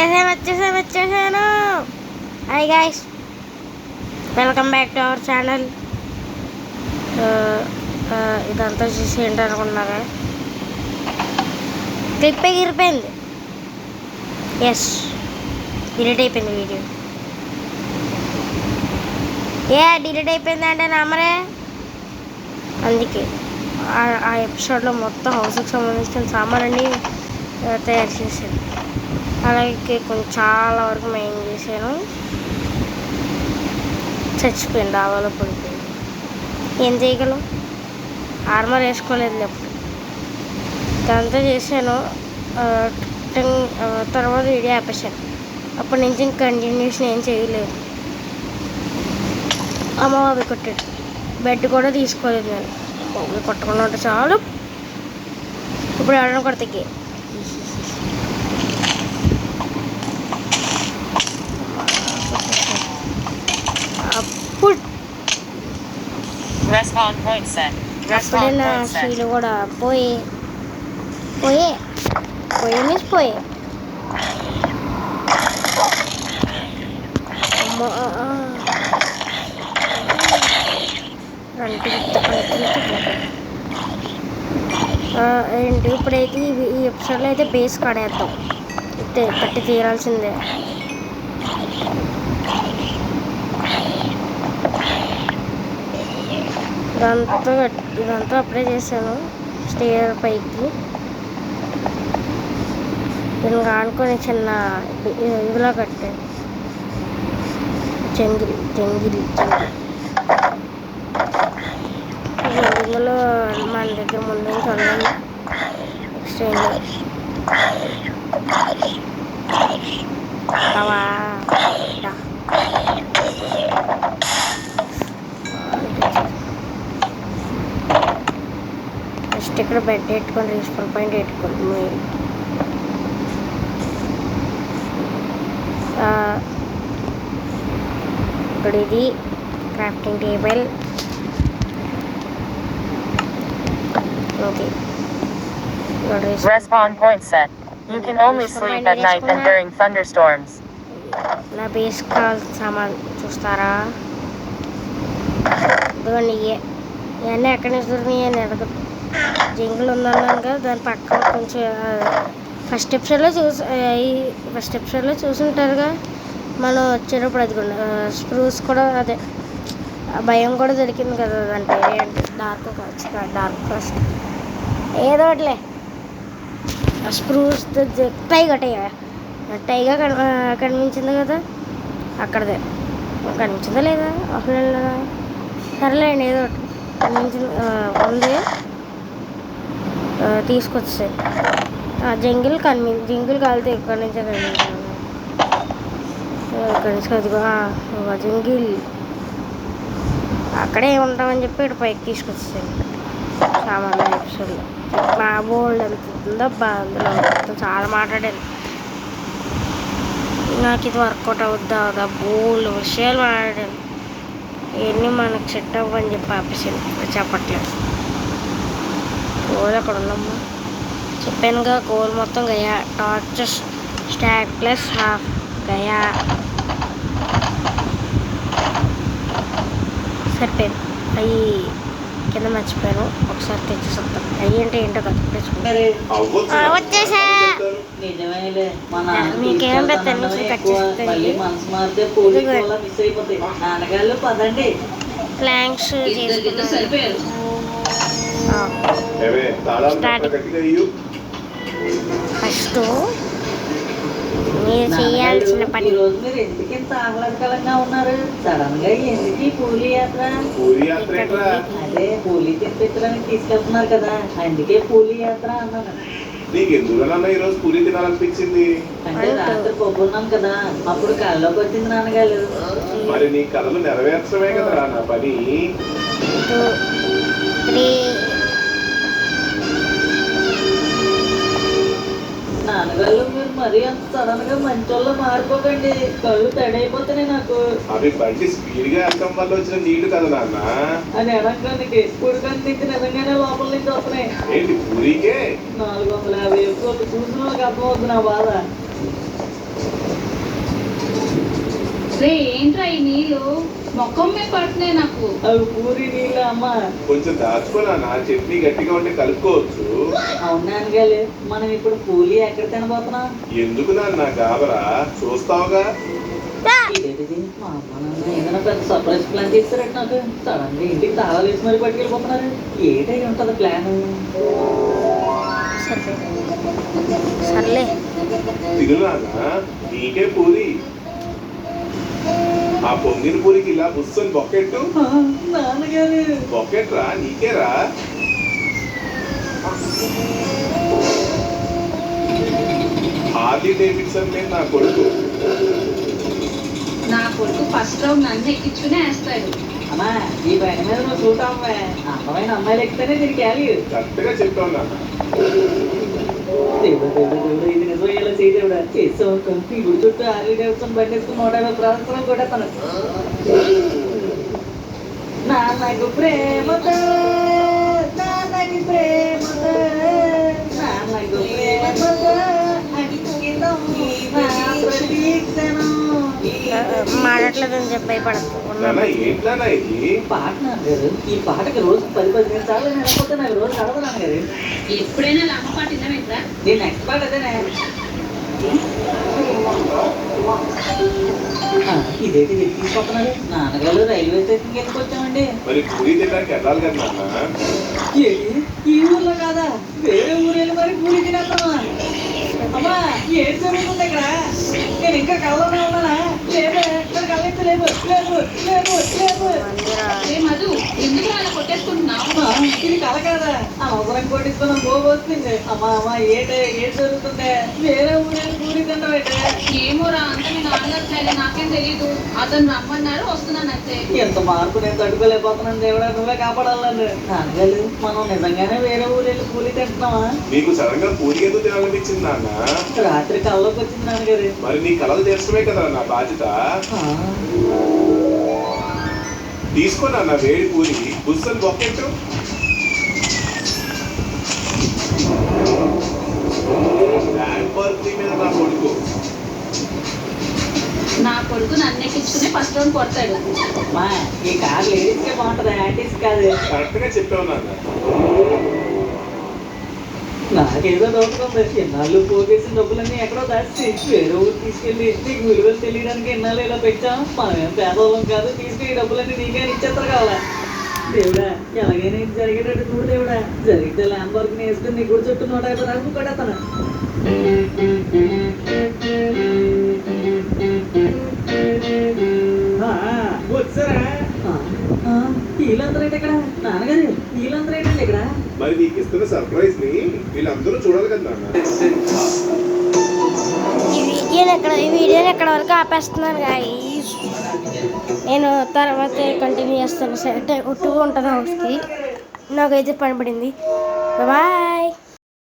వచ్చేసాను. Hi guys, welcome back to our channel. ఇదంతా చూసి ఏంటనుకున్నారా? క్లిప్ ఎగిరిపోయింది. ఎస్, డిలీట్ అయిపోయింది వీడియో. డిలీట్ అయిపోయింది అంటే నమ్మరే. అందుకే ఆ ఎపిసోడ్లో మొత్తం హౌస్కి సంబంధించిన సామాన్లన్నీ తయారు చేశాను. అలాగే కొంచెం చాలా వరకు మెయిన్ చేశాను. చచ్చిపోయింది, డాబాలో పడిపోయింది. ఏం చేయగలం, ఆర్మర్ వేసుకోలేదు అప్పుడు. ఇదంతా చేశాను. తర్వాత వీడియో ఆపేశాను. అప్పటి నుంచి ఇంక కంటిన్యూషన్ ఏం చేయలేదు. అమ్మ బాబు కొట్టాడు. బెడ్ కూడా తీసుకోలేదు నేను. బాబు కొట్టకుండా ఉంటే చాలు. ఇప్పుడు ఎవరైనా కొడతాకి అప్పుడే నా స్త్రీలు కూడా పోయే మీన్స్ పోయే. ఏంటి ఇప్పుడైతే ఈ ఎపిసోడ్లో అయితే బేస్ కడేద్దాం. కట్టి తీరాల్సిందే. ఇదంతా అప్పుడే చేశాను. స్టేర్ పైకి దీనికి ఆనుకొని చిన్న ఇదిలా కట్టాను. జంగిల్ ఇందులో మన దగ్గర ముందు నుంచి ఉన్నాను. ఎక్స్చేంజ్ ఫస్ట్ ఇక్కడ బెడ్ పెట్టుకొని రీస్పాన్ పాయింట్ పెట్టుకోండి. ఇక్కడ ఇది crafting table. Okay. Respawn point set. You can only sleep at night and during thunderstorms. నా బేస్ కావాల్సిన సామాన్ చూస్తారా? ఇదిగోండి. ఇవన్నీ ఎక్కడి నుంచి దొరికినాయి అని అడగదు. జంగిల్ ఉందన్నాను కదా, దాని పక్కన కొంచెం ఫస్ట్ ఎపిసోడ్లో చూసుంటారుగా. మనం వచ్చేటప్పుడు అది కూడా స్ప్రూస్ కూడా, అదే భయం కూడా దొరికింది కదా. దాని పేరు ఏంటి? డార్క్ ఫారెస్ట్ ఏదో ఒకటిలే. స్ప్రూస్ టైగా కనిపించింది కదా, అక్కడదే కనిపించిందా లేదా అసలు? సరేలేండి, ఏదో ఒకటి కనిపించింది ఉంది. తీసుకొచ్చాయి. జంగిల్ కాలితే ఇక్కడి నుంచే కనిపించాను. ఇక్కడి నుంచి అదిగో జంగిల్. అక్కడే ఉంటామని చెప్పి ఇక్కడ పైకి తీసుకొచ్చాను. సామాన్య ఎపిసోడ్లో నా బోల్డ్ ఎంత ఉందో అందులో మొత్తం చాలా మాట్లాడాను. నాకు ఇది వర్కౌట్ అవుద్దా బోల్డ్ విషయాలు మాట్లాడాను. ఇవన్నీ మనకు సెట్ అవ్వని చెప్పి ఆపేసాను. చెప్పట్లేదు. గోల్ అక్కడ ఉన్నామ్మా, చెప్పానుగా. గోల్ మొత్తం గయా. టార్చెస్ స్టాక్ ప్లస్ హాఫ్ గయా. సరిపోయాను. అవి కింద మర్చిపోయాను. ఒకసారి తెచ్చేస్తాను. అవి అంటే ఏంటో కదా వచ్చేసా. మీకేం పెద్ద కట్ చేస్తాను. ప్లాంక్స్ ఫస్ట్ మీరు చేయాల్సిన పని. మీరు ఎందుకు ఇంత ఆహ్లాదకరంగా ఉన్నారు? సడన్ గా ఎందుకు ఈ పూలి యాత్ర? అదే పూలి తెప్పించడానికి తీసుకెళ్తున్నారు కదా, అందుకే పూలి యాత్ర అన్నాను. నీకు ఎందుకన్నా ఈరోజు పూరి తినాలనిపించింది? అంటే రాత్రి పొద్దున్నాం కదా, అప్పుడు కళ్ళలోకి వచ్చింది నాన్నగారు. మరి నీ కళలు నెరవేర్చడమే కదా నా పని. నాన్నగారు, మీరు మరీ అంత సడన్ గా మంచోళ్ళ మారిపోకండి. కళ్ళు తడైపోతున్నాయి నాకు. అవి బండి స్పీడ్ గా వెళ్ళడం వల్ల వచ్చిన నీళ్లు కదా నాన్న. అని ఎనకానికి పూడికాని నుంచి నిజంగానే లోపల నుంచి వస్తున్నాయి. ఏంటి పూరికే 450 చూసిన వాళ్ళకి అర్థమవుతుంది నా బాధ. రే ఏంట్రా ఈ నీళ్ళు మొఖం మీద పడుతున్నాయి నాకు. అవి పూరి నీళ్ళు అమ్మ. కొంచెం దాచుకున్నా నా చట్నీ గట్టిగా ఉంటే కలుపుకోవచ్చు. అవునా అనగాలి, మనం ఇప్పుడు పూలి ఎక్కడ తినబోతున్నాం? ఎందుకు నాన్న గాబరా, చూస్తావుగా. ఇదేంటిది? మా అమ్మ నాన్న ఏదైనా పెద్ద సర్ప్రైజ్ ప్లాన్ చేస్తారంట నాకు. సడన్ గా ఇంటికి తాళాలు వేసి మరి పట్టుకెళ్ళిపోతున్నారు. ఏంటై ఉంటది ప్లాన్? సర్లే తిను నాన్న, నీకే పూరి. ఆ పొంగిన పూరికి ఇలా బుస్సని బొక్కెట్టు. నాన్నగారు బొక్కెట్రా, నీకేరా. హార్లీ డేవిడ్సన్ మీద నా కొడుకు. నా కొడుకు ఫస్ట్ రౌండ్ నన్ను ఎక్కించుకునే వేస్తాడు. అమ్మా, ఈ పైన మీద నువ్వు చూడమ్మా. అందమైన అమ్మాయిలు ఎక్కితేనే దీనికి క్యాలియు. కరెక్ట్గా చెప్పావు నాన్న. దేవుడు దేవుడు దేవుడు, ఇది నిజం ఇలా చేయి దేవుడా. చేసావు కంపి గుడి చుట్టూ హార్లీ డేవిడ్సన్ బండి వేసుకుని 150 ప్రాంతం కూడా తను. నాన్నకు ప్రేమతో, నాన్నకి ప్రేమతో, నాన్నకు ప్రేమతో అంకితం నా ప్రతీక్షణం. మాడట్లేదని చెప్పి భయపడద్దు. నాన్న ఏంటన్నా ఇది? పాట నాన్నగారు, ఈ పాటకి రోజు 10-15 సార్లు వినకపోతే నాకు రోజు కడదు నాన్నగారు. ఎప్పుడైనా లంబ పాట విన్నావేంట్రా? నేను నెక్స్ట్ పాట అదేనే. ఇదేంటి ఇది తీసుకొస్తున్నారు? నాన్నగారు రైల్వే స్టేషన్కి ఎందుకు వచ్చామండి? మరి పూరి తినడానికి వెళ్ళాలి కదా నాన్న. ఏంటి? ఈ ఊర్లో కాదా, వేరే ఊరు వెళ్ళి మరి పూరి తినేస్తామా? అమ్మా, ఏం జరుగుతుంది ఇక్కడ? నేను ఇంకా కళ్ళలోనే ఉన్నానా? లేదే, ఇక్కడ కళ్ళెత్తి లేవు లేవు లేవు లేవు. రే మధు, ఎందుకు అలా కొట్టేసుకుంటున్నావు? అమ్మా, ఇది కళ కాదా? అవసరం కొట్టించుకున్నాం పోవస్తుంది. అమ్మా అమ్మా, ఏం జరుగుతుంది? వేరే ఊరు వెళ్ళి పూరి తింటాం ఏంటి? ఏమోరా, అంత మీ నాన్నగారు సరే నాకేం తెలీదు. అతను రమ్మన్నారు, వస్తున్నాను అంతే. ఎంత మార్పు నేను తట్టుకోలేకపోతున్నాను దేవుడా, నువ్వే కాపాడాలని. నాన్నగారు, మనం నిజంగానే వేరే ఊరు వెళ్ళి పూరి తింటున్నావా? నీకు సడన్ గా పూరి ఎందుకు తినాలనిపించింది నాన్న? రాత్రి కళ్ళలోకి వచ్చింది నాన్నగారు. మరి నీ కళలు తీర్చడమే కదా నా బాధ్యత. తీసుకో నాన్న వేడి పూరి, బుస్సని బొక్కెట్టు. ల్యాంబర్గిని మీద నా కొడుకు. నా కొడుకు నన్ను ఎక్కించుకుని ఫస్ట్ రౌండ్ కొడతాడు. మా ఈ కార్ లేడీస్కే బాగుంటుంది, యాంటీస్ కాదు. కరెక్ట్ గా చెప్పావు నాన్న. నాకేదో డౌట్ ఉంది. ఎన్నాళ్ళు పోగేసిన డబ్బులన్నీ ఎక్కడో దాచి వేరే ఊరు తీసుకెళ్ళి నీకు విలువలు తెలియడానికి ఎన్నాళ్ళు ఇలా పెట్టాం. మనమేం పేదవాళ్ళం కాదు, తీసుకెళ్ళి డబ్బులన్నీ నీకే ఇచ్చేస్తారు కావాలా? దేవుడా, ఎలాగైనా ఇది జరిగేటట్టు చూడు దేవుడా. జరిగితే ల్యాంబర్గిని వేసుకుని నీ గుడి చుట్టూ 150 రంగు కొట్టేస్తాను. వచ్చారా? వీళ్ళందరూ ఏంటి ఇక్కడ? నాన్నగారు, వీళ్ళందరూ ఏంటండి ఇక్కడ? మరి నీకు ఇస్తున్న సర్ప్రైజ్ ని వీళ్ళందరూ చూడాలి కదా నాన్న. ఈ వీడియోని ఎక్కడ వరకు ఆపేస్తున్నాను గాయ్స్. నేను తర్వాత కంటిన్యూ చేస్తాను. సరే, ఒట్టుగా ఉంటుంది హౌస్కి. నాకైతే పని పడింది. బాయ్.